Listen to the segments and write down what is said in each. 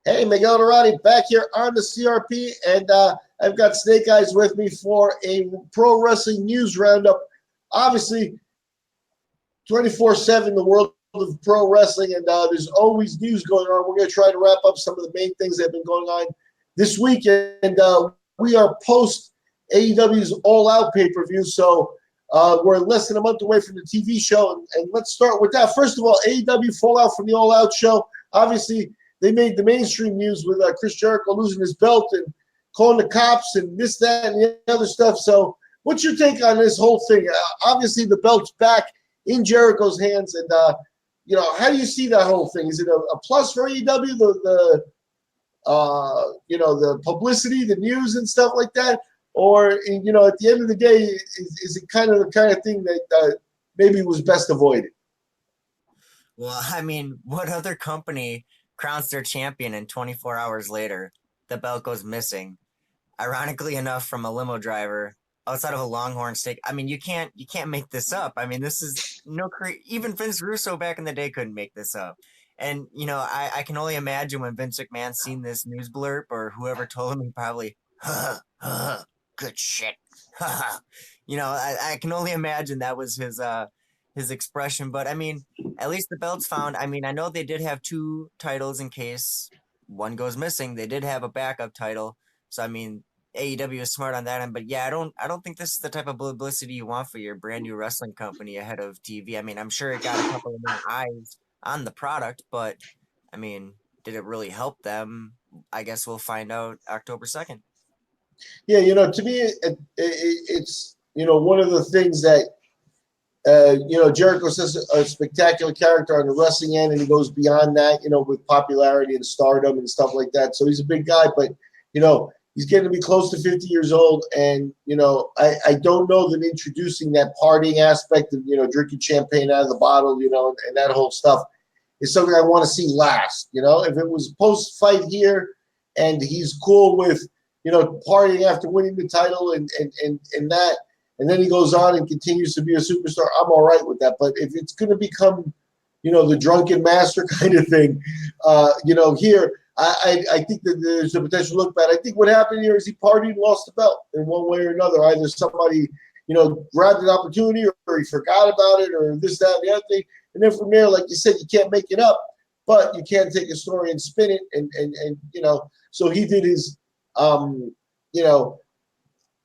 Hey, Miguel Dorati back here on the CRP, and I've got Snake Eyes with me for a pro wrestling news roundup. Obviously, 24/7, the world of pro wrestling, and there's always news going on. We're going to try to wrap up some of the main things that have been going on this week, and we are post AEW's All Out pay-per-view, so we're less than a month away from the TV show, and let's start with that. First of all, AEW fallout from the All Out show. Obviously, they made the mainstream news with Chris Jericho losing his belt and calling the cops and this, that, and the other stuff. So what's your take on this whole thing? Obviously, the belt's back in Jericho's hands. And, how do you see that whole thing? Is it a plus for AEW, the publicity, the news and stuff like that? Or, at the end of the day, is it kind of the kind of thing that maybe was best avoided? Well, I mean, what other company crowns their champion and 24 hours later, the belt goes missing? Ironically enough, from a limo driver outside of a Longhorn steak. I mean, you can't make this up. I mean, this is even Vince Russo back in the day couldn't make this up. And, I can only imagine when Vince McMahon seen this news blurb or whoever told him, he probably, good shit. I can only imagine that was his expression. But I mean, at least the belt's found. I mean, I know they did have two titles in case one goes missing. They did have a backup title. So I mean, AEW is smart on that end. But yeah, I don't think this is the type of publicity you want for your brand new wrestling company ahead of TV. I mean, I'm sure it got a couple of more eyes on the product, but I mean, did it really help them? I guess we'll find out October 2nd. Yeah, to me, it's one of the things that Jericho's just a spectacular character on the wrestling end, and he goes beyond that, with popularity and stardom and stuff like that. So he's a big guy, but he's getting to be close to 50 years old, and I don't know that introducing that partying aspect of drinking champagne out of the bottle, and that whole stuff is something I want to see last. If it was post-fight here, and he's cool with partying after winning the title and that. And then he goes on and continues to be a superstar. I'm all right with that. But if it's going to become, the drunken master kind of thing, here, I think that there's a potential look bad. I think what happened here is he partied and lost the belt in one way or another. Either somebody, grabbed an opportunity or he forgot about it or this, that, and the other thing. And then from there, like you said, you can't make it up, but you can take a story and spin it. And so he did his,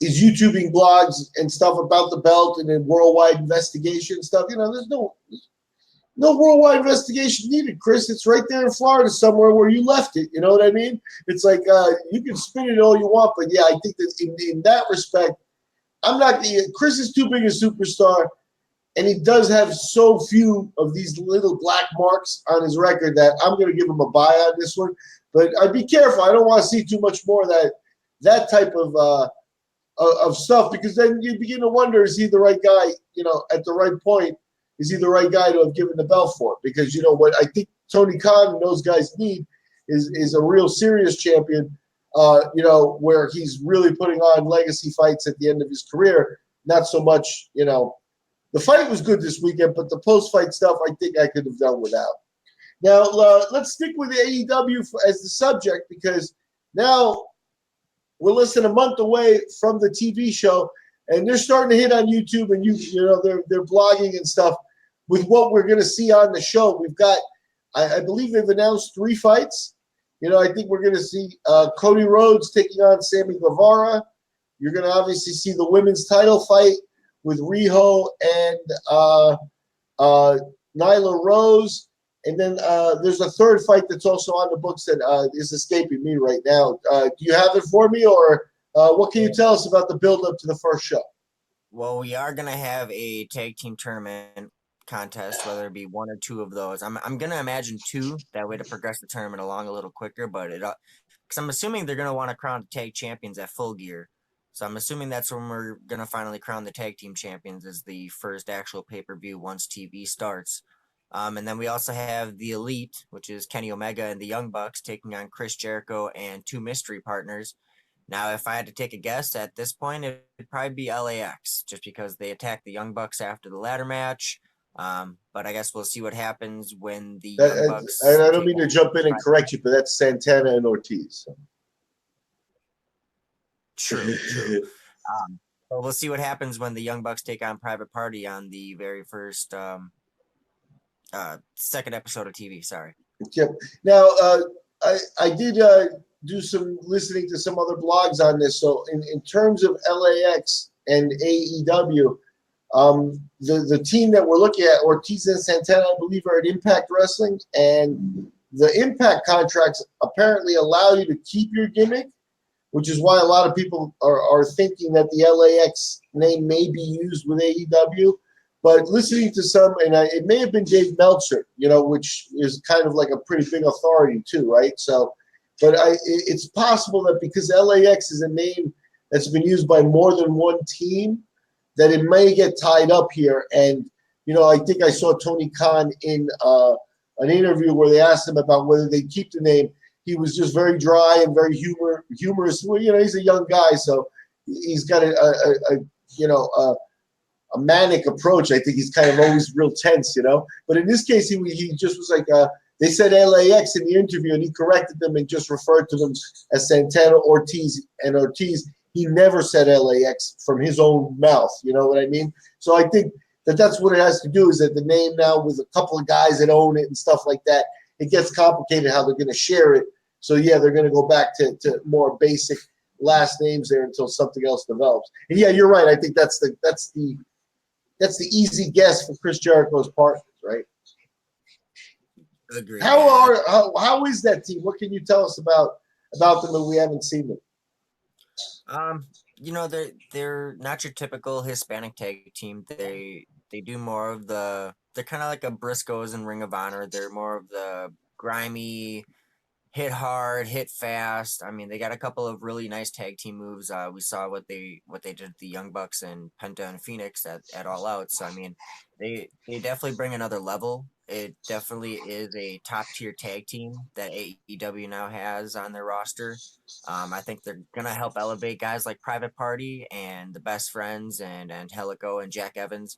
his YouTubing blogs and stuff about the belt and then worldwide investigation stuff. There's no worldwide investigation needed, Chris. It's right there in Florida somewhere where you left it. You know what I mean? It's like you can spin it all you want, but yeah, I think that in that respect, Chris is too big a superstar, and he does have so few of these little black marks on his record that I'm going to give him a buy on this one. But I'd be careful. I don't want to see too much more of that type of stuff, because then you begin to wonder, is he the right guy, at the right point? Is he the right guy to have given the belt for? Because, what I think Tony Khan and those guys need is a real serious champion, where he's really putting on legacy fights at the end of his career. Not so much, the fight was good this weekend, but the post-fight stuff I think I could have done without. Now, let's stick with AEW as the subject, because now we're less than a month away from the TV show, and they're starting to hit on YouTube, and they're blogging and stuff with what we're going to see on the show. We've got, I believe they've announced 3 fights. I think we're going to see Cody Rhodes taking on Sammy Guevara. You're going to obviously see the women's title fight with Riho and Nyla Rose. And then there's a third fight that's also on the books that is escaping me right now. Do you have it for me, or what can you tell us about the build-up to the first show? Well, we are going to have a tag team tournament contest, whether it be 1 or 2 of those. I'm going to imagine 2, that way to progress the tournament along a little quicker, but because I'm assuming they're going to want to crown the tag champions at Full Gear. So I'm assuming that's when we're going to finally crown the tag team champions, as the first actual pay-per-view once TV starts. And then we also have the Elite, which is Kenny Omega and the Young Bucks, taking on Chris Jericho and 2 mystery partners. Now, if I had to take a guess at this point, it'd probably be LAX, just because they attacked the Young Bucks after the ladder match. But I guess we'll see what happens when the That, Young and Bucks I don't take mean to on jump in and Private correct you, but that's Santana and Ortiz. True. But we'll see what happens when the Young Bucks take on Private Party on the very first second episode of TV. Sorry. Yep. Now, I did do some listening to some other blogs on this. So, in terms of LAX and AEW, the team that we're looking at, Ortiz and Santana, I believe, are at Impact Wrestling, and the Impact contracts apparently allow you to keep your gimmick, which is why a lot of people are thinking that the LAX name may be used with AEW. But listening to some, and it may have been Dave Meltzer, which is kind of like a pretty big authority too, right? So, but it's possible that because LAX is a name that's been used by more than one team, that it may get tied up here. And, I think I saw Tony Khan in an interview where they asked him about whether they keep the name. He was just very dry and very humorous. Well, he's a young guy, so he's got a manic approach. I think he's kind of always real tense, But in this case, he just was like, they said LAX in the interview, and he corrected them and just referred to them as Santana, Ortiz, and Ortiz. He never said LAX from his own mouth. You know what I mean? So I think that's what it has to do, is that the name now, with a couple of guys that own it and stuff like that, it gets complicated how they're going to share it. So, yeah, they're going to go back to more basic last names there until something else develops. And, yeah, you're right. I think that's the easy guess for Chris Jericho's partners, right? Agreed. How is that team? What can you tell us about them if we haven't seen them? They're not your typical Hispanic tag team. They do more of they're kind of like a Briscoes and Ring of Honor. They're more of the grimy, hit hard, hit fast. I mean, they got a couple of really nice tag team moves. We saw what they did with the Young Bucks and Penta and Phoenix at All Out. So I mean, they definitely bring another level. It definitely is a top tier tag team that AEW now has on their roster. I think they're gonna help elevate guys like Private Party and the Best Friends and Helico and Jack Evans.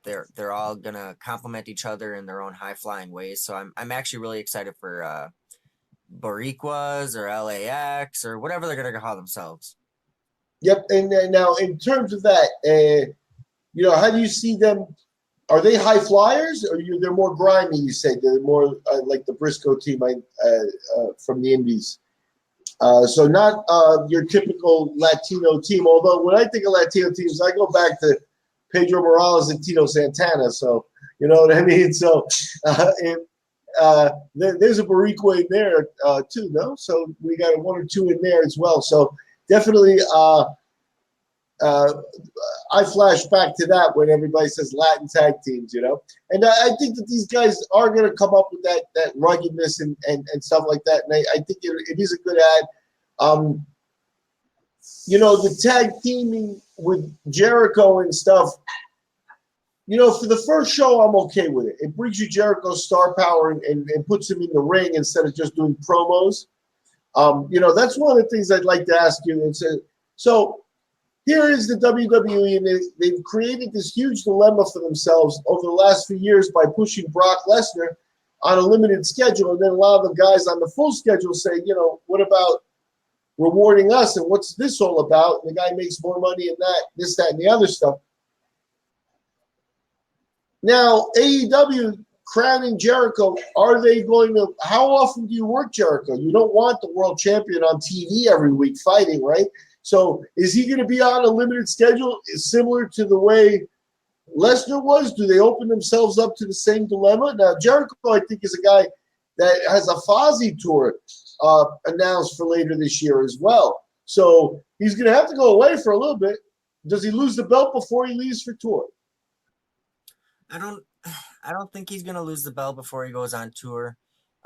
They're all gonna complement each other in their own high flying ways. So I'm actually really excited for Boricuas or LAX or whatever they're gonna call themselves. Yep. And now, in terms of that, how do you see them? Are they high flyers, or they're more grimy? You say they're more like the Briscoe team from the Indies. So not your typical Latino team. Although when I think of Latino teams, I go back to Pedro Morales and Tito Santana. So you know what I mean. So there's a Boricua in there too, no? So we got one or two in there as well. So definitely, I flash back to that when everybody says Latin tag teams, And I think that these guys are going to come up with that ruggedness and stuff like that. And I think it is a good ad. The tag teaming with Jericho and stuff, for the first show, I'm okay with it. It brings you Jericho's star power and puts him in the ring instead of just doing promos. That's one of the things I'd like to ask you. And so here is the WWE, and they've created this huge dilemma for themselves over the last few years by pushing Brock Lesnar on a limited schedule. And then a lot of the guys on the full schedule say, what about rewarding us? And what's this all about? And the guy makes more money and this, that, and the other stuff. Now, AEW crowning Jericho, are they going to – how often do you work Jericho? You don't want the world champion on TV every week fighting, right? So is he going to be on a limited schedule similar to the way Lesnar was? Do they open themselves up to the same dilemma? Now, Jericho, I think, is a guy that has a Fozzy tour announced for later this year as well. So he's going to have to go away for a little bit. Does he lose the belt before he leaves for tour? I don't think he's gonna lose the belt before he goes on tour.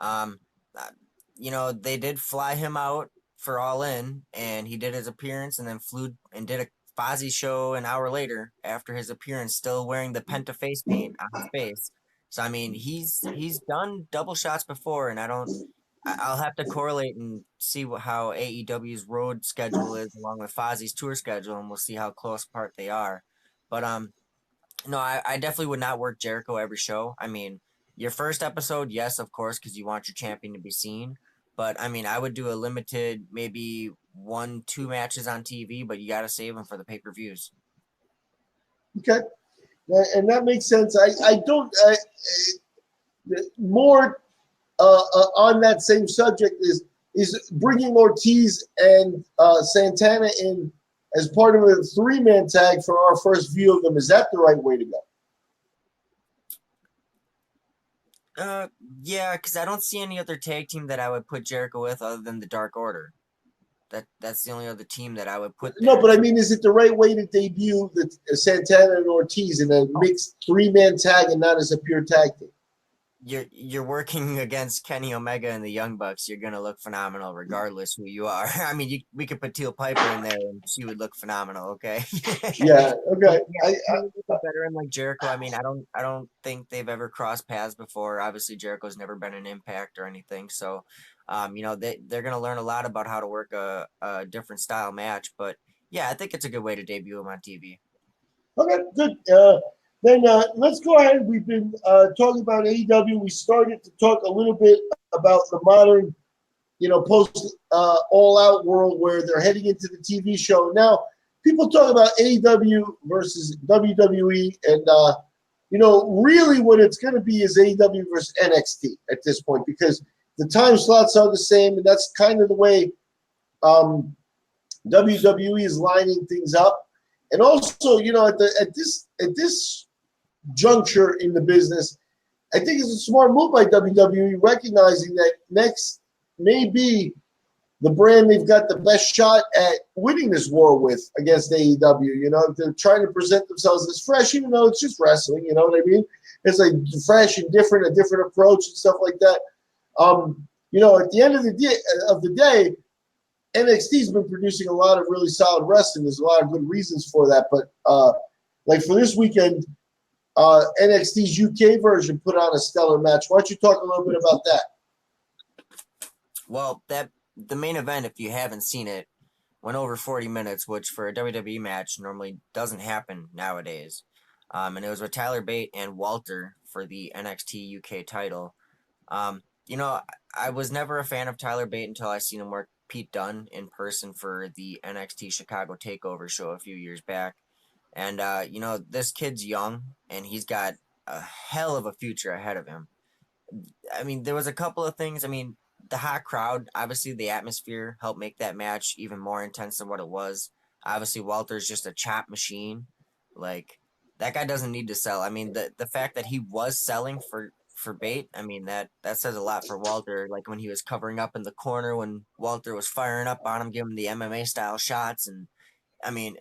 They did fly him out for All In, and he did his appearance, and then flew and did a Fozzy show an hour later after his appearance, still wearing the Penta face paint on his face. So I mean, he's done double shots before, and I'll have to correlate and see how AEW's road schedule is along with Fozzy's tour schedule, and we'll see how close apart they are. But No, I definitely would not work Jericho every show. I mean, your first episode, yes, of course, because you want your champion to be seen. But I mean, I would do a limited, maybe 1, 2 matches on TV, but you got to save them for the pay-per-views. Okay, and that makes sense. I don't more on that same subject is bringing Ortiz and Santana in as part of a 3-man tag for our first view of them. Is that the right way to go? Uh, yeah, because I don't see any other tag team that I would put Jericho with other than the Dark Order. That's the only other team that I would put No, there. but I mean, is it the right way to debut the Santana and Ortiz in a mixed 3-man tag and not as a pure tag team? You're working against Kenny Omega and the Young Bucks. You're gonna look phenomenal regardless who you are. I mean, we could put Teal Piper in there and she would look phenomenal. Okay. Yeah. But Okay. yeah, with a veteran like Jericho, I mean, I don't think they've ever crossed paths before. Obviously, Jericho's never been an Impact or anything, so they're gonna learn a lot about how to work a different style match. But yeah, I think it's a good way to debut him on TV. Okay. Good. Then let's go ahead. We've been talking about AEW. We started to talk a little bit about the modern, post All Out world where they're heading into the TV show. Now, people talk about AEW versus WWE, and really what it's going to be is AEW versus NXT at this point because the time slots are the same, and that's kind of the way WWE is lining things up. And also, at this juncture in the business, I think it's a smart move by WWE, recognizing that next may be the brand they've got the best shot at winning this war with against AEW. They're trying to present themselves as fresh, even though it's just wrestling. You know what I mean? It's like fresh and different, a different approach and stuff like that. At the end of the day, NXT's been producing a lot of really solid wrestling. There's a lot of good reasons for that, but like for this weekend, NXT's UK version put on a stellar match. Why don't you talk a little bit about that? Well, the main event, if you haven't seen it, went over 40 minutes, which for a WWE match normally doesn't happen nowadays. And it was with Tyler Bate and Walter for the NXT UK title. Um, I was never a fan of Tyler Bate until I seen him work Pete Dunne in person for the NXT Chicago Takeover show a few years back. And this kid's young and he's got a hell of a future ahead of him. I mean, there was a couple of things. I mean, the hot crowd, obviously the atmosphere helped make that match even more intense than what it was. Obviously, Walter's just a chop machine. Like that guy doesn't need to sell. I mean, the fact that he was selling for Bate, I mean that says a lot for Walter. Like when he was covering up in the corner when Walter was firing up on him, giving the MMA style shots, and I mean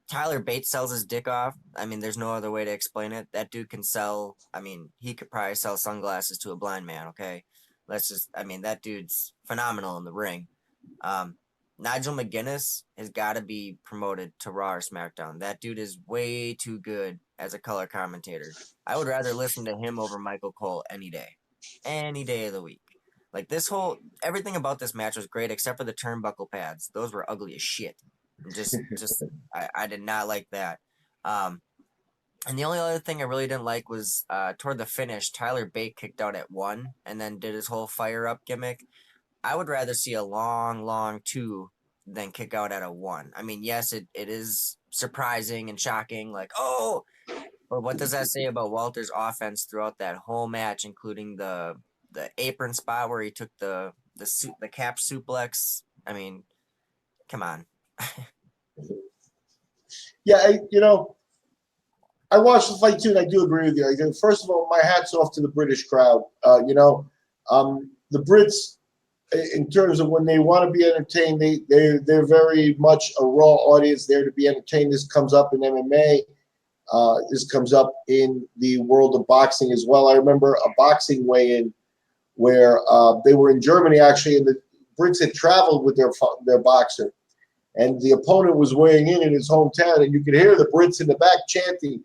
Tyler Bates sells his dick off. I mean, there's no other way to explain it. That dude can sell. I mean, he could probably sell sunglasses to a blind man. Okay, I mean, that dude's phenomenal in the ring. Um, Nigel McGuinness has got to be promoted to Raw or SmackDown. That dude is way too good as a color commentator. I would rather listen to him over Michael Cole any day of the week. Like everything about this match was great except for the turnbuckle pads. Those were ugly as shit. I did not like that. Um, and the only other thing I really didn't like was toward the finish, Tyler Bate kicked out at 1 and then did his whole fire up gimmick. I would rather see a long 2 than kick out at a 1. I mean, yes, it is surprising and shocking, like, oh, but what does that say about Walter's offense throughout that whole match, including the apron spot where he took the cap suplex? I mean, come on. Yeah, I watched the fight too, and I do agree with you. First of all, my hat's off to the British crowd. The Brits, in terms of when they want to be entertained, they're very much a raw audience there to be entertained. This comes up in MMA. This comes up in the world of boxing as well. I remember a boxing weigh-in where they were in Germany actually, and the Brits had traveled with their boxer, and the opponent was weighing in his hometown, and you could hear the Brits in the back chanting.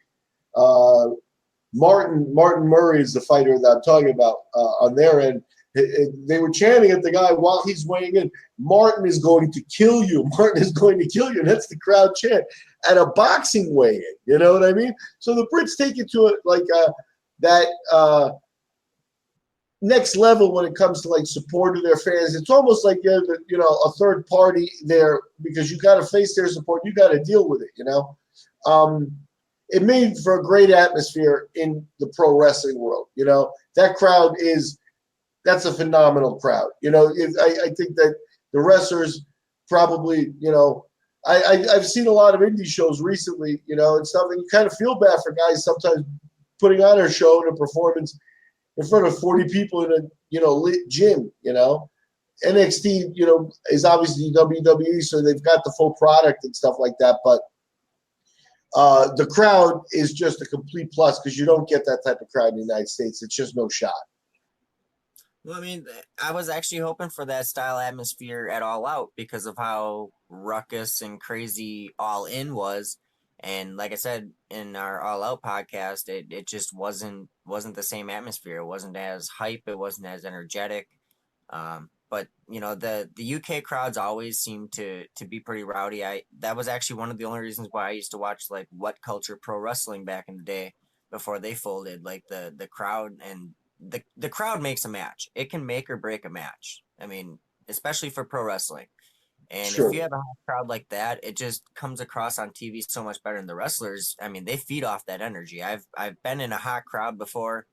Martin Murray is the fighter that I'm talking about on their end. They were chanting at the guy while he's weighing in, Martin is going to kill you. Martin is going to kill you. And that's the crowd chant at a boxing weigh-in. You know what I mean? So the Brits take it to it like that next level when it comes to like support of their fans. It's almost like they're a third party there because you got to face their support. You got to deal with it, It made for a great atmosphere in the pro wrestling world. That crowd that's a phenomenal crowd. I think that the wrestlers probably, I've seen a lot of indie shows recently, and stuff, and you kind of feel bad for guys sometimes putting on a show and a performance in front of 40 people in a, lit gym, NXT, is obviously WWE, so they've got the full product and stuff like that, but the crowd is just a complete plus because you don't get that type of crowd in the United States. It's just no shot. Well, I mean, I was actually hoping for that style atmosphere at All Out because of how ruckus and crazy All In was. And like I said in our All Out podcast, it just wasn't the same atmosphere. It wasn't as hype. It wasn't as energetic. But the UK crowds always seem to be pretty rowdy. That was actually one of the only reasons why I used to watch like What Culture Pro Wrestling back in the day before they folded. Like the crowd and the crowd makes a match. It can make or break a match. I mean, especially for pro wrestling. And Sure. if you have a hot crowd like that, it just comes across on TV so much better. And the wrestlers, I mean, they feed off that energy. I've been in a hot crowd before,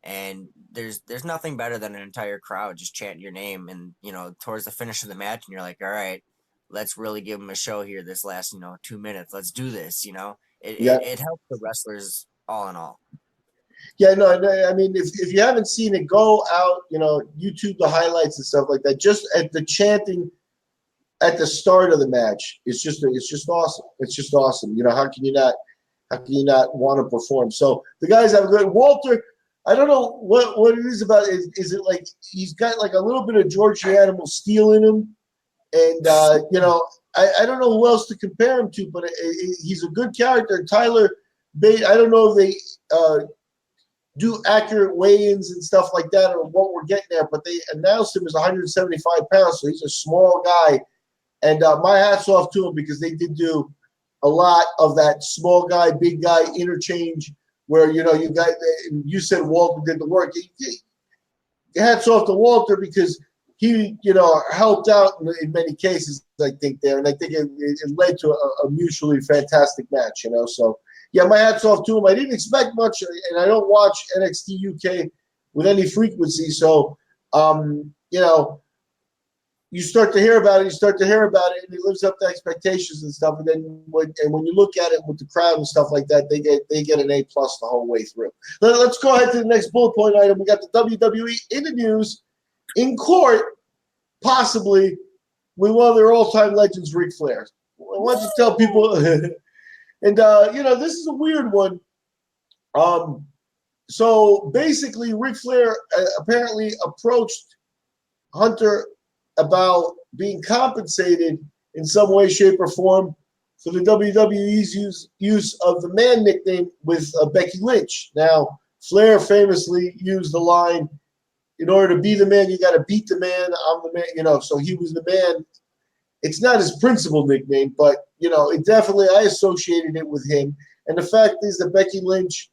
and there's nothing better than an entire crowd just chanting your name. And towards the finish of the match, and you're like, all right, let's really give them a show here. This last 2 minutes. Let's do this. It helps the wrestlers all in all. Yeah, no, I mean, if you haven't seen it, go out, YouTube the highlights and stuff like that. Just at the chanting at the start of the match, it's just awesome. It's just awesome. How can you not want to perform? So the guys have a good Walter. I don't know what it is about. Is it like he's got like a little bit of George the Animal Steel in him, and I don't know who else to compare him to, but he's a good character. Tyler Bate. I don't know if they do accurate weigh-ins and stuff like that or what we're getting there, but they announced him as 175 pounds, so he's a small guy. And my hat's off to him because they did do a lot of that small guy, big guy interchange where, you said Walter did the work. Hats off to Walter because he, helped out in many cases, I think, there. And I think it led to a mutually fantastic match, so. Yeah, my hat's off to him. I didn't expect much, and I don't watch NXT UK with any frequency. So, you start to hear about it, and it lives up to expectations and stuff. And then when you look at it with the crowd and stuff like that, they get an A+ the whole way through. Let's go ahead to the next bullet point item. We got the WWE in the news, in court, possibly with one of their all-time legends, Ric Flair. Why don't you tell people? And, this is a weird one. So basically, Ric Flair apparently approached Hunter about being compensated in some way, shape, or form for the WWE's use of the man nickname with Becky Lynch. Now, Flair famously used the line, in order to be the man, you got to beat the man. I'm the man, so he was the man. It's not his principal nickname, but, it definitely, I associated it with him. And the fact is that Becky Lynch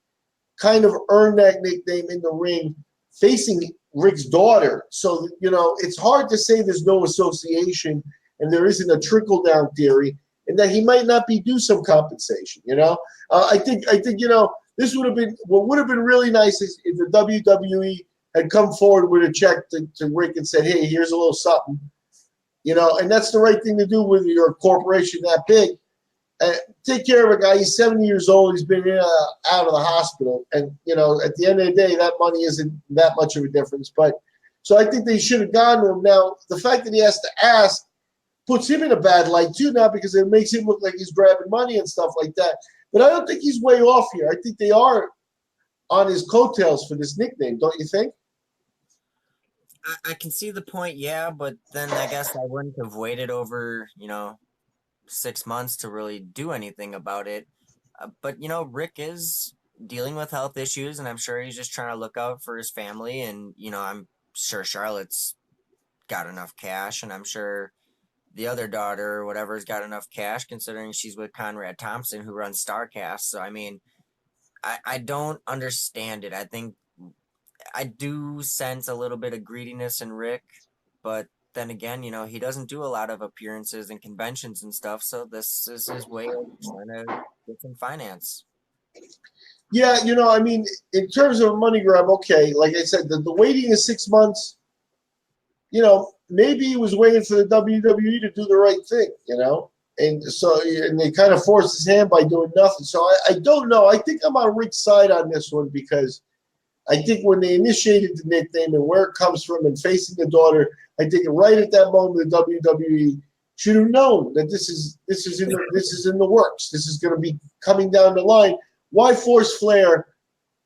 kind of earned that nickname in the ring facing Rick's daughter. So, it's hard to say there's no association and there isn't a trickle-down theory and that he might not be due some compensation, I think, this would have been, what would have been really nice is if the WWE had come forward with a check to Rick and said, hey, here's a little something. And that's the right thing to do with your corporation that big. Take care of a guy. He's 70 years old. He's been in, out of the hospital. And, at the end of the day, that money isn't that much of a difference. But so I think they should have gone to him. Now, the fact that he has to ask puts him in a bad light, too, now, because it makes him look like he's grabbing money and stuff like that. But I don't think he's way off here. I think they are on his coattails for this nickname, don't you think? I can see the point, yeah, but then I guess I wouldn't have waited over, 6 months to really do anything about it. But, Rick is dealing with health issues, and I'm sure he's just trying to look out for his family. And, sure Charlotte's got enough cash, and I'm sure the other daughter or whatever's got enough cash, considering she's with Conrad Thompson, who runs Starcast. So I mean, I don't understand it. I think I do sense a little bit of greediness in Rick, but then again, he doesn't do a lot of appearances and conventions and stuff, so this is his way of trying to get some finance. Yeah, I mean, in terms of a money grab, okay. Like I said, the waiting is 6 months. Maybe he was waiting for the WWE to do the right thing, and they kind of forced his hand by doing nothing. So I don't know. I think I'm on Rick's side on this one because I think when they initiated the nickname and where it comes from and facing the daughter, I think right at that moment the WWE should have known that this is in the works. This is going to be coming down the line. Why force Flair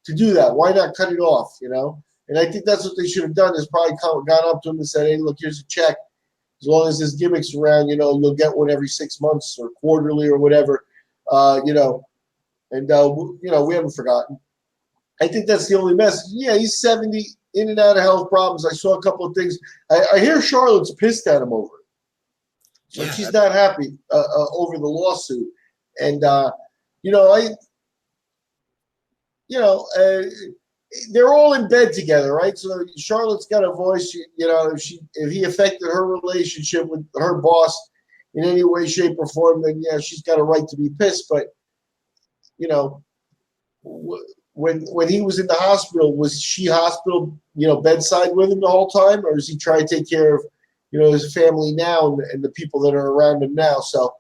to do that? Why not cut it off? And I think that's what they should have done. Is probably gone up to him and said, "Hey, look, here's a check. As long as this gimmick's around, you'll get one every 6 months or quarterly or whatever, And we haven't forgotten. I think that's the only message. Yeah, he's 70, in and out of health problems. I saw a couple of things. I hear Charlotte's pissed at him over it. So she's not happy over the lawsuit. And, they're all in bed together, right? So Charlotte's got a voice. If he affected her relationship with her boss in any way, shape, or form, then she's got a right to be pissed. But when he was in the hospital, was she hospital bedside with him the whole time, or is he trying to take care of his family now and the people that are around him now? So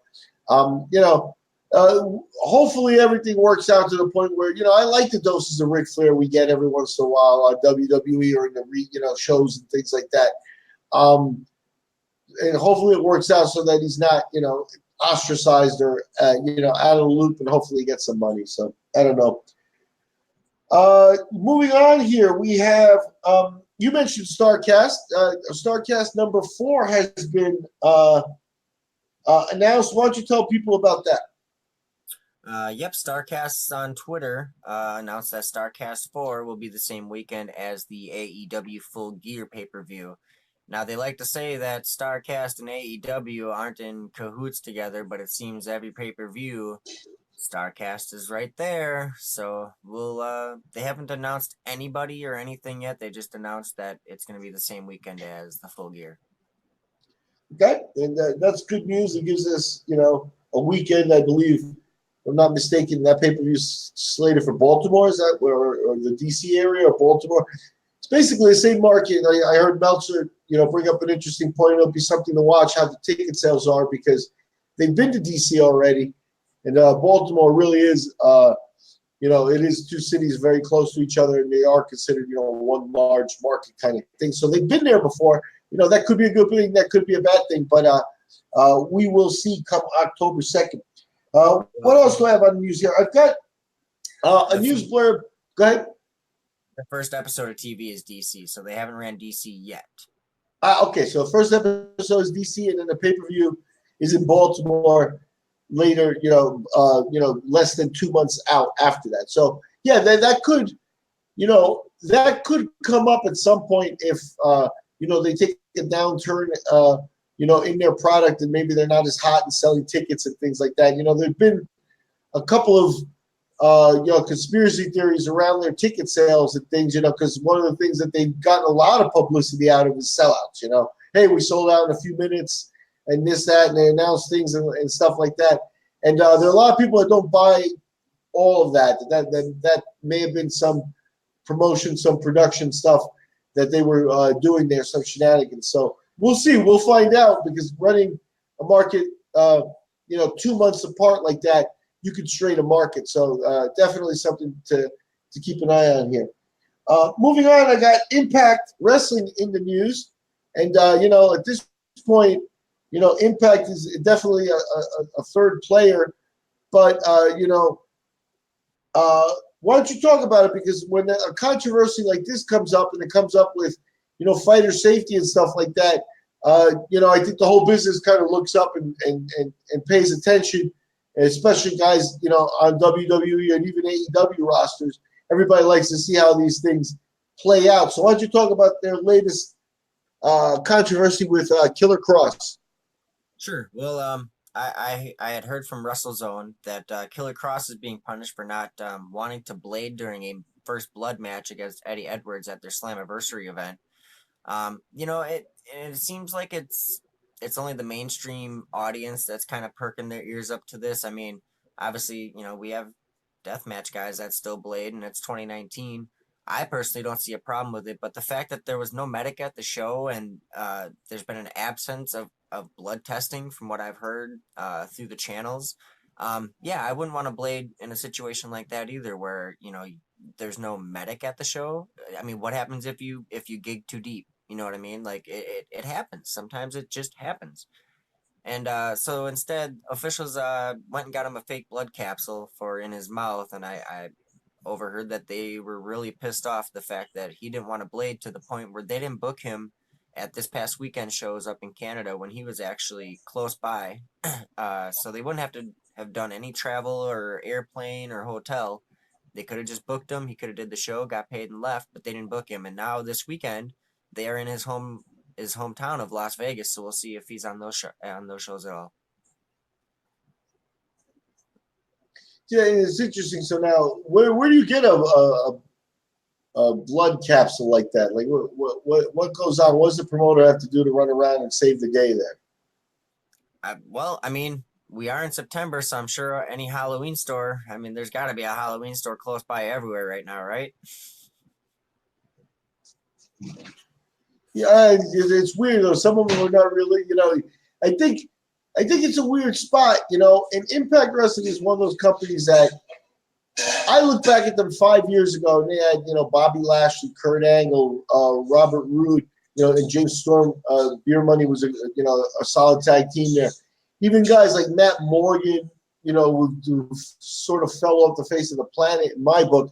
hopefully everything works out to the point where I like the doses of Ric Flair we get every once in a while on WWE or in the shows and things like that. And hopefully it works out so that he's not ostracized or out of the loop, and hopefully he gets some money. So I don't know. Moving on here, we have you mentioned Starcast. Starcast number 4 has been announced. Why don't you tell people about that? Yep, Starcast on Twitter announced that Starcast 4 will be the same weekend as the AEW Full Gear pay-per-view. Now, they like to say that Starcast and AEW aren't in cahoots together, but it seems every pay-per-view, Starcast is right there. So they haven't announced anybody or anything yet. They just announced that it's going to be the same weekend as the Full Gear. Okay, and that's good news. It gives us, a weekend, I believe. If I'm not mistaken, that pay-per-view is slated for Baltimore. Is that or the DC area or Baltimore? It's basically the same market. I heard Meltzer, bring up an interesting point. It'll be something to watch how the ticket sales are because they've been to DC already, and Baltimore really is, it is two cities very close to each other, and they are considered, one large market kind of thing. So they've been there before. That could be a good thing. That could be a bad thing, but we will see come October 2nd. What else do I have on the news here? I've got a news blurb. Go ahead. The first episode of TV is DC, so they haven't ran DC yet. Okay, so the first episode is DC, and then the pay-per-view is in Baltimore later. Less than 2 months out after that. So yeah, that could, that could come up at some point if they take a downturn. In their product, and maybe they're not as hot in selling tickets and things like that. There've been a couple of, conspiracy theories around their ticket sales and things, because one of the things that they've gotten a lot of publicity out of is sellouts, Hey, we sold out in a few minutes and this, that, and they announce things and stuff like that. And there are a lot of people that don't buy all of that. That may have been some promotion, some production stuff that they were doing there, some shenanigans. So, we'll see. We'll find out because running a market, 2 months apart like that, you could strain a market. So definitely something to keep an eye on here. Moving on, I got Impact Wrestling in the news. And, at this point, Impact is definitely a third player. But, why don't you talk about it? Because when a controversy like this comes up and it comes up with, fighter safety and stuff like that. I think the whole business kind of looks up and pays attention, and especially guys, on WWE and even AEW rosters. Everybody likes to see how these things play out. So why don't you talk about their latest controversy with Killer Kross? Sure. Well, I had heard from WrestleZone that Killer Kross is being punished for not wanting to blade during a first blood match against Eddie Edwards at their Slammiversary event. It seems like it's only the mainstream audience that's kind of perking their ears up to this. I mean, obviously, we have deathmatch guys that still blade, and it's 2019. I personally don't see a problem with it, but the fact that there was no medic at the show and there's been an absence of blood testing from what I've heard through the channels, I wouldn't want to blade in a situation like that either, where there's no medic at the show. I mean, what happens if you gig too deep? You know what I mean? Like it happens. Sometimes it just happens. And so instead, officials went and got him a fake blood capsule for in his mouth, and I overheard that they were really pissed off the fact that he didn't want to blade to the point where they didn't book him at this past weekend shows up in Canada when he was actually close by. So they wouldn't have to have done any travel or airplane or hotel. They could have just booked him. He could have did the show, got paid, and left, but they didn't book him. And now this weekend, they are in his hometown of Las Vegas. So we'll see if he's on those shows at all. Yeah, it's interesting. So now, where do you get a blood capsule like that? Like, what goes on? What does the promoter have to do to run around and save the day there? I mean, we are in September, so I'm sure any Halloween store. I mean, there's got to be a Halloween store close by everywhere right now, right? Yeah, it's weird though. Some of them are not really. I think it's a weird spot. And Impact Wrestling is one of those companies that I look back at them 5 years ago, and they had Bobby Lashley, Kurt Angle, Robert Roode, and James Storm. Beer Money was a solid tag team there. Even guys like Matt Morgan, who sort of fell off the face of the planet in my book.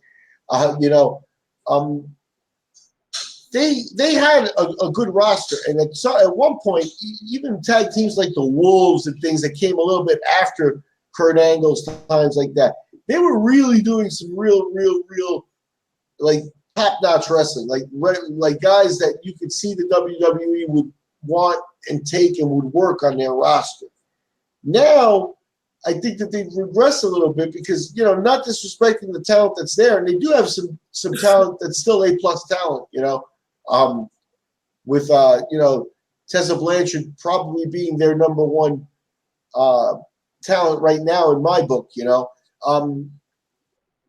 They had a good roster, and at one point, even tag teams like the Wolves and things that came a little bit after Kurt Angle's times like that, they were really doing some real like top-notch wrestling, like guys that you could see the WWE would want and take and would work on their roster. Now, I think that they've regressed a little bit because, not disrespecting the talent that's there, and they do have some talent that's still A-plus talent, with Tessa Blanchard probably being their number one talent right now in my book,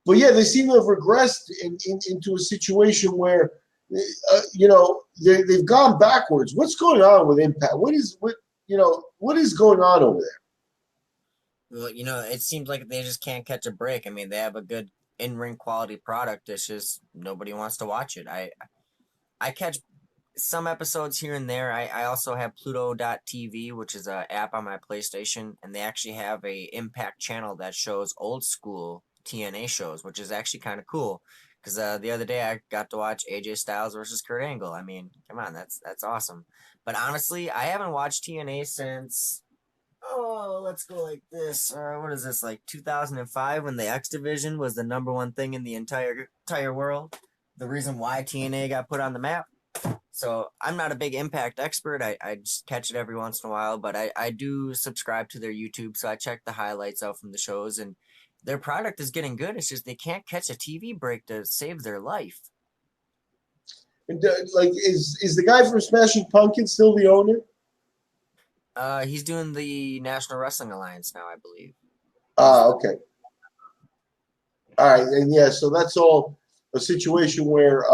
but yeah, they seem to have regressed into a situation where they've gone backwards. What's going on with Impact? What is going on over there? Well, it seems like they just can't catch a break. I mean, they have a good in-ring quality product. It's just nobody wants to watch it. I catch some episodes here and there. I also have Pluto.tv, which is an app on my PlayStation, and they actually have a Impact channel that shows old school TNA shows, which is actually kind of cool. Because the other day I got to watch AJ Styles versus Kurt Angle. I mean, come on, that's awesome. But honestly, I haven't watched TNA since, let's go like this. What is this, like 2005, when the X Division was the number one thing in the entire world? The reason why TNA got put on the map. So I'm not a big Impact expert. I just catch it every once in a while, but I do subscribe to their YouTube, so I check the highlights out from the shows, and their product is getting good. It's just they can't catch a TV break to save their life. And is the guy from Smashing Pumpkins still the owner? He's doing the National Wrestling Alliance now, I believe. Okay. All right, and yeah, so that's all a situation where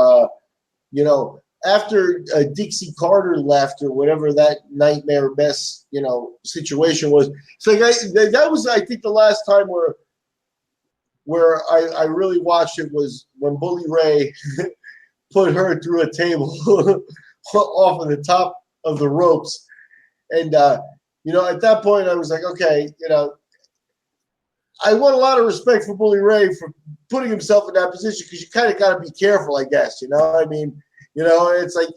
after Dixie Carter left or whatever that nightmare mess situation was. So that was, I think, the last time where I really watched it was when Bully Ray put her through a table off of the top of the ropes. And, at that point I was like, okay, I want a lot of respect for Bully Ray for putting himself in that position, because you kind of got to be careful, I guess. I mean, it's like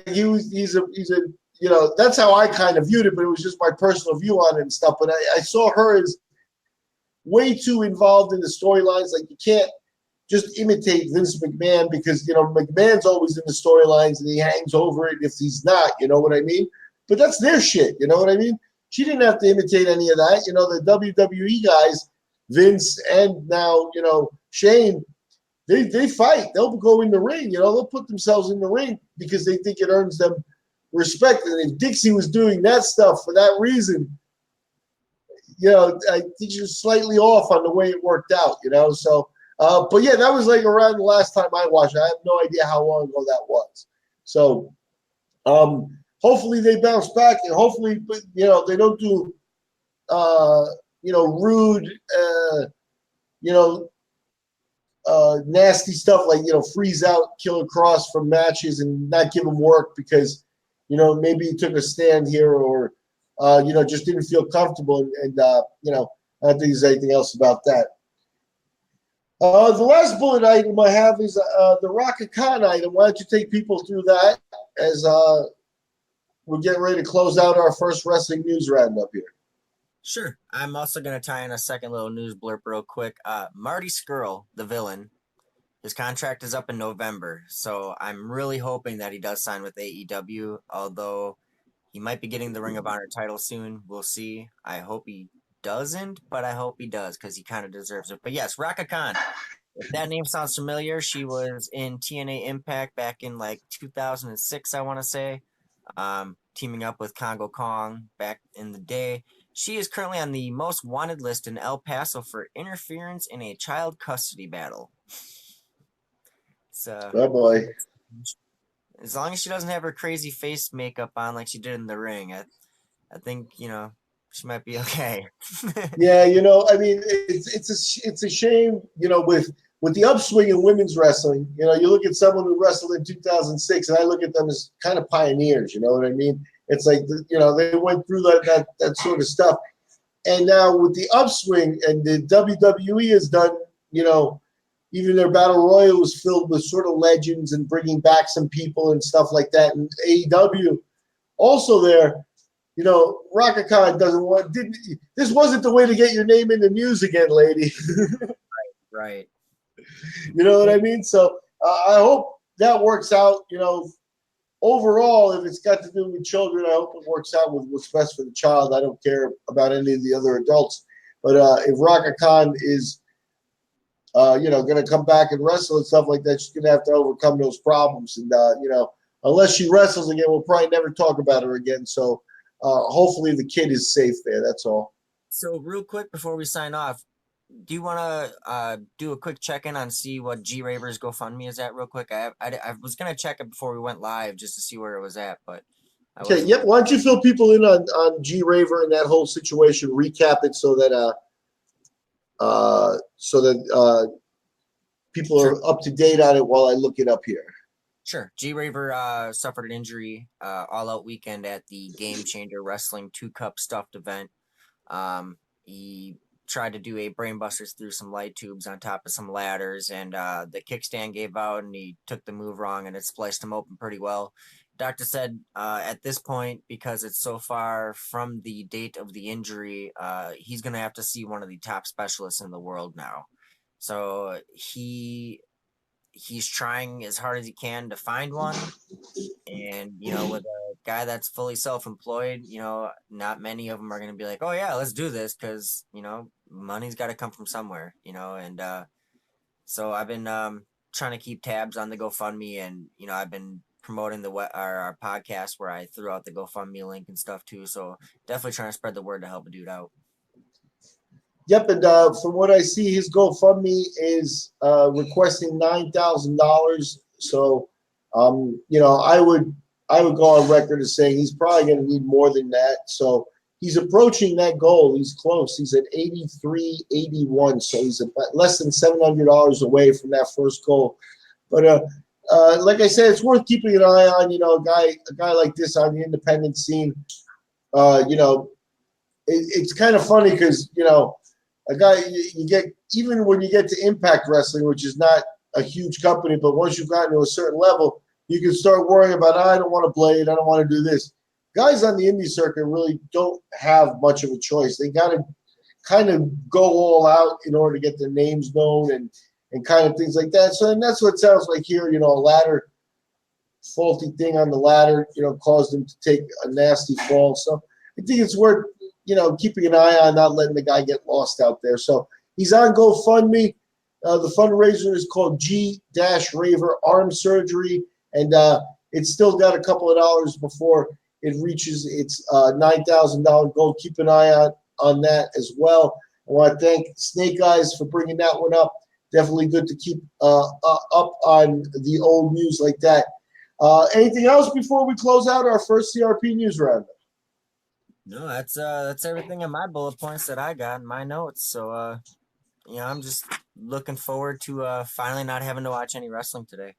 he's a that's how I kind of viewed it, but it was just my personal view on it and stuff. But I saw her as way too involved in the storylines. Like, you can't just imitate Vince McMahon because, McMahon's always in the storylines and he hangs over it if he's not, you know what I mean? But that's their shit, you know what I mean? She didn't have to imitate any of that. The WWE guys, Vince and now, Shane, they fight. They'll go in the ring, they'll put themselves in the ring because they think it earns them respect. And if Dixie was doing that stuff for that reason, I think she was slightly off on the way it worked out, so but yeah, that was like around the last time I watched it. I have no idea how long ago that was. So hopefully they bounce back and hopefully, they don't do, rude, nasty stuff like, freeze out Killer Kross from matches and not give him work because, maybe he took a stand here or, just didn't feel comfortable. And I don't think there's anything else about that. The last bullet item I have is the Rakka Khan item. Why don't you take people through that as we're getting ready to close out our first wrestling news roundup here. Sure. I'm also going to tie in a second little news blurb real quick. Marty Scurll, the villain, his contract is up in November, so I'm really hoping that he does sign with AEW, although he might be getting the Ring of Honor title soon. We'll see. I hope he doesn't, but I hope he does because he kind of deserves it. But yes, Rakka Khan. If that name sounds familiar, she was in TNA Impact back in like 2006, I want to say, teaming up with Congo Kong back in the day. She is currently on the most wanted list in El Paso for interference in a child custody battle. So, oh boy. As long as she doesn't have her crazy face makeup on like she did in the ring, I think, she might be okay. Yeah, I mean, it's a shame, with the upswing in women's wrestling. You look at someone who wrestled in 2006, and I look at them as kind of pioneers. You know what I mean? It's like they went through that sort of stuff, and now with the upswing, and the WWE has done, even their battle royal was filled with sort of legends and bringing back some people and stuff like that, and AEW also there. Rakka Khan this wasn't the way to get your name in the news again, lady. Right. You know what I mean? So I hope that works out. Overall, if it's got to do with children, I hope it works out with what's best for the child. I don't care about any of the other adults. But if Rakka Khan is, going to come back and wrestle and stuff like that, she's going to have to overcome those problems. And, unless she wrestles again, we'll probably never talk about her again. So hopefully the kid is safe there. That's all. So real quick before we sign off, do you want to do a quick check-in on see what G Raver's GoFundMe is at real quick? I was going to check it before we went live just to see where it was at, but okay. Yep. Why don't you fill people in on G Raver and that whole situation? Recap it so that people are up to date on it while I look it up here. Sure. G Raver suffered an injury all out weekend at the Game Changer Wrestling 2-Cup stuffed event. He tried to do a brainbusters through some light tubes on top of some ladders, and the kickstand gave out, and he took the move wrong, and it spliced him open pretty well. Doctor said at this point, because it's so far from the date of the injury, he's going to have to see one of the top specialists in the world now. So he's trying as hard as he can to find one. And, with a guy that's fully self-employed, not many of them are going to be like, oh, yeah, let's do this because, money's got to come from somewhere, and so I've been trying to keep tabs on the GoFundMe, and, I've been promoting our podcast where I threw out the GoFundMe link and stuff too. So definitely trying to spread the word to help a dude out. Yep, and from what I see, his GoFundMe is requesting $9,000. So, I would go on record as saying he's probably going to need more than that. So he's approaching that goal. He's close. He's at 83.81. So he's about less than $700 away from that first goal. But like I said, it's worth keeping an eye on. A guy like this on the independent scene. It's kind of funny because a guy you get, even when you get to Impact Wrestling, which is not a huge company, but once you've gotten to a certain level, you can start worrying about, I don't want to blade, I don't want to do this. Guys on the indie circuit really don't have much of a choice. They got to kind of go all out in order to get their names known and and kind of things like that. So and that's what it sounds like here. A ladder, faulty thing on the ladder, caused him to take a nasty fall. So I think it's worth, keeping an eye on, not letting the guy get lost out there. So he's on GoFundMe. The fundraiser is called G-Raver Arm Surgery, and it's still got a couple of dollars before it reaches its $9,000 goal. Keep an eye on that as well. I want to thank Snake Eyes for bringing that one up. Definitely good to keep up on the old news like that. Anything else before we close out our first CRP news roundup? No, that's everything in my bullet points that I got in my notes. So, I'm just looking forward to finally not having to watch any wrestling today.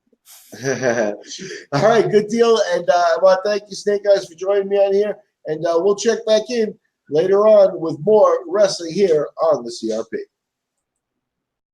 All right, good deal. And I want to thank you, Snake Eyes, for joining me on here. And we'll check back in later on with more wrestling here on the CRP.